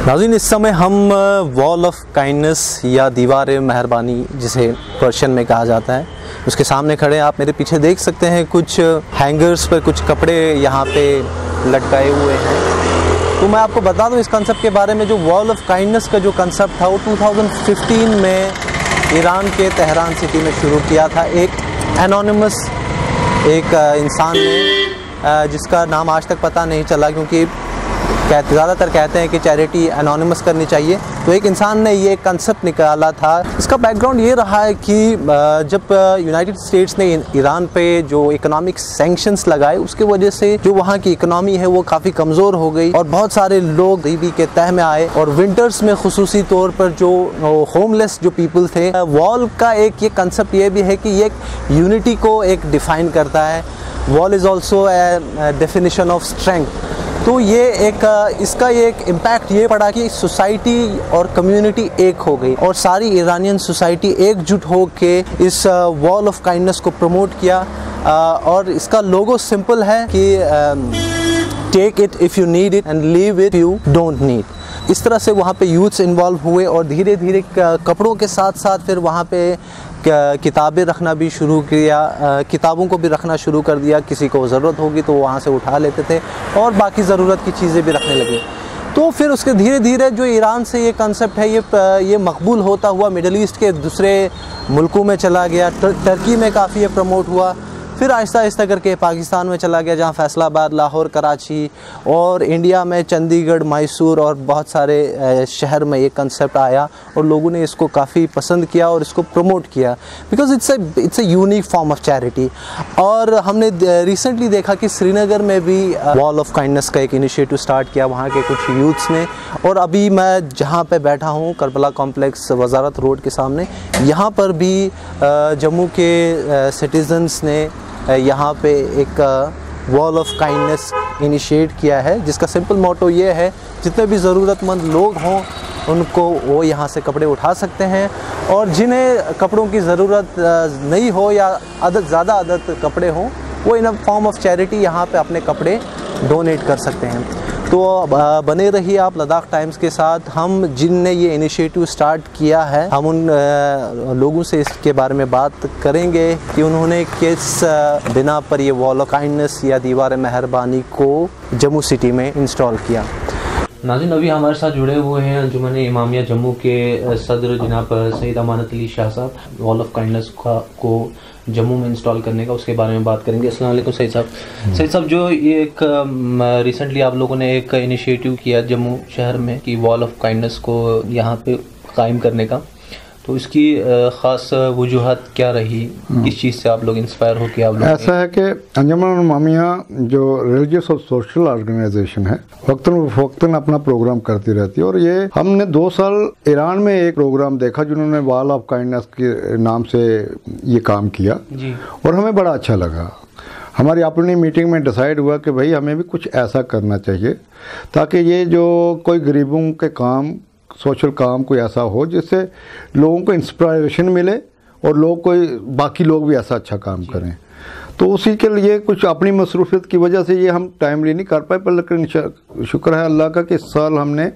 नाज़रीन, इस समय हम वॉल ऑफ काइंडनेस या दीवार मेहरबानी जिसे पर्शियन में कहा जाता है उसके सामने खड़े हैं। आप मेरे पीछे देख सकते हैं कुछ हैंगर्स पर कुछ कपड़े यहाँ पे लटकाए हुए हैं। तो मैं आपको बता दूँ इस कंसेप्ट के बारे में। जो वॉल ऑफ काइंडनेस का जो कंसेप्ट था वो 2015 में ईरान के तेहरान सिटी में शुरू किया था। एक एनोनिमस एक इंसान ने जिसका नाम आज तक पता नहीं चला, क्योंकि ज़्यादातर कहते हैं कि चैरिटी एनोनिमस करनी चाहिए। तो एक इंसान ने ये कंसेप्ट निकाला था। इसका बैकग्राउंड ये रहा है कि जब यूनाइटेड स्टेट्स ने ईरान पे जो इकोनॉमिक सैंक्शंस लगाए उसके वजह से जो वहाँ की इकोनॉमी है वो काफ़ी कमज़ोर हो गई और बहुत सारे लोग गरीबी के तह में आए। और विंटर्स में खुसूसी तौर पर जो होमलेस जो पीपल थे, वॉल का एक ये कंसेप्ट ये भी है कि ये एक यूनिटी को एक डिफ़ाइन करता है। Wall is also a definition of strength. तो ये एक इसका ये एक इम्पैक्ट ये पड़ा कि सोसाइटी और कम्युनिटी एक हो गई और सारी ईरानियन सोसाइटी एकजुट हो के इस वॉल ऑफ काइंडनेस को प्रमोट किया। और इसका लोगो सिंपल है कि take it if you need it and leave it you don't need. इस तरह से वहाँ पे यूथ्स इन्वॉल्व हुए और धीरे धीरे कपड़ों के साथ साथ फिर वहाँ पे किताबें रखना भी शुरू किया, किताबों को भी रखना शुरू कर दिया। किसी को ज़रूरत होगी तो वहाँ से उठा लेते थे और बाकी ज़रूरत की चीज़ें भी रखने लगे। तो फिर उसके धीरे धीरे जो ईरान से ये कंसेप्ट है ये मकबूल होता हुआ मिडल ईस्ट के दूसरे मुल्कों में चला गया। टर्की में काफ़ी ये प्रमोट हुआ, फिर आहिस्ता आहिस्ता करके पाकिस्तान में चला गया जहाँ फैसलाबाद, लाहौर, कराची और इंडिया में चंडीगढ़, मैसूर और बहुत सारे शहर में ये कंसेप्ट आया और लोगों ने इसको काफ़ी पसंद किया और इसको प्रमोट किया because it's a unique form of charity. और हमने रिसेंटली देखा कि श्रीनगर में भी वॉल ऑफ काइंडनेस का एक इनिशिएटिव स्टार्ट किया वहाँ के कुछ यूथ्स ने। और अभी मैं जहाँ पर बैठा हूँ करबला कॉम्प्लेक्स वजारत रोड के सामने, यहाँ पर भी जम्मू के सिटीजन्स ने यहाँ पे एक वॉल ऑफ काइंडनेस इनिशिएट किया है जिसका सिंपल मोटो ये है जितने भी ज़रूरतमंद लोग हों उनको वो यहाँ से कपड़े उठा सकते हैं और जिन्हें कपड़ों की ज़रूरत नहीं हो या ज़्यादा आदत कपड़े हों वो इन अ फॉर्म ऑफ चैरिटी यहाँ पे अपने कपड़े डोनेट कर सकते हैं। तो बने रहिए आप लद्दाख टाइम्स के साथ। हम जिनने ये इनिशिएटिव स्टार्ट किया है हम उन लोगों से इसके बारे में बात करेंगे कि उन्होंने किस बिना पर ये वॉल ऑफ काइंडनेस या दीवार मेहरबानी को जम्मू सिटी में इंस्टॉल किया। नाज़रीन, अभी हमारे साथ जुड़े हुए हैं अंजुमन इमामिया जम्मू के सदर जनाब सईद अमानत अली शाह साहब। वॉल ऑफ काइंडनेस को जम्मू में इंस्टॉल करने का उसके बारे में बात करेंगे। अस्सलाम वालेकुम सईद साहब। सईद साहब, जो ये एक रिसेंटली आप लोगों ने एक इनिशिएटिव किया जम्मू शहर में कि वॉल ऑफ काइंडनेस को यहाँ पे कायम करने का, तो इसकी ख़ास वजूहत क्या रही? किस चीज़ से आप लोग इंस्पायर हो कि आप लोग? ऐसा है कि अंजुमन इमामिया जो रिलीजियस और सोशल ऑर्गेनाइजेशन है वक्तन अपना प्रोग्राम करती रहती है और ये हमने 2 साल ईरान में एक प्रोग्राम देखा जिन्होंने वॉल ऑफ काइंडनेस के नाम से ये काम किया जी। और हमें बड़ा अच्छा लगा। हमारी अपनी मीटिंग में डिसाइड हुआ कि भाई हमें भी कुछ ऐसा करना चाहिए ताकि ये जो कोई गरीबों के काम, सोशल काम कोई ऐसा हो जिससे लोगों को इंस्पिरेशन मिले और लोग कोई बाकी लोग भी ऐसा अच्छा काम करें। तो उसी के लिए कुछ अपनी मसरूफियत की वजह से ये हम टाइमली नहीं कर पाए, पर लेकिन शुक्र है अल्लाह का कि इस साल हमने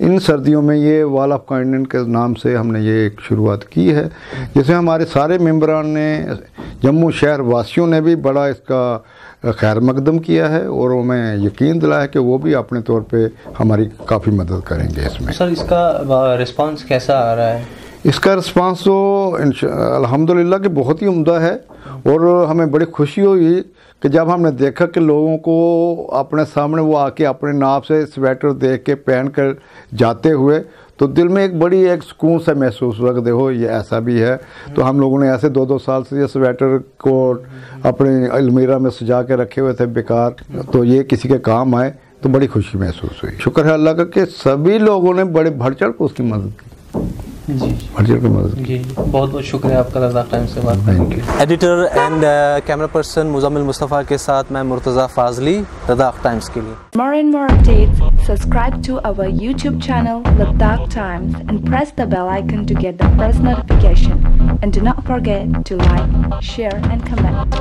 इन सर्दियों में ये वॉल ऑफ काइंडनेस के नाम से हमने ये एक शुरुआत की है जिसे हमारे सारे मेंबरान ने, जम्मू शहर वासियों ने भी बड़ा इसका खैर मकदम किया है और हमें यकीन दिलाया कि वो भी अपने तौर पे हमारी काफ़ी मदद करेंगे इसमें। सर, इसका रिस्पांस कैसा आ रहा है? इसका रिस्पांस तो अल्हम्दुलिल्लाह कि बहुत ही उम्दा है और हमें बड़ी खुशी हुई कि जब हमने देखा कि लोगों को अपने सामने वो आके अपने नाप से स्वेटर देख के पहन कर जाते हुए तो दिल में एक सुकून सा महसूस हुआ कि देखो ये ऐसा भी है। तो हम लोगों ने ऐसे 2-2 साल से ये स्वेटर को अपने अलमीरा में सजा के रखे हुए थे बेकार, तो ये किसी के काम आए तो बड़ी खुशी महसूस हुई। शुक्र है अल्लाह का कि सभी लोगों ने बड़े बढ़ चढ़ कर उसकी मदद की जी। बहुत बहुत शुक्रिया आपका लद्दाख टाइम्स से बात करने के लिए। Editor and camera person Muzammil Mustafa के साथ मैं मुर्तज़ा फाजली, लद्दाख टाइम्स के लिए। More and more updates, subscribe to our YouTube channel Ladakh Times and press the bell icon to get the first notification. And do not forget to like, share and comment.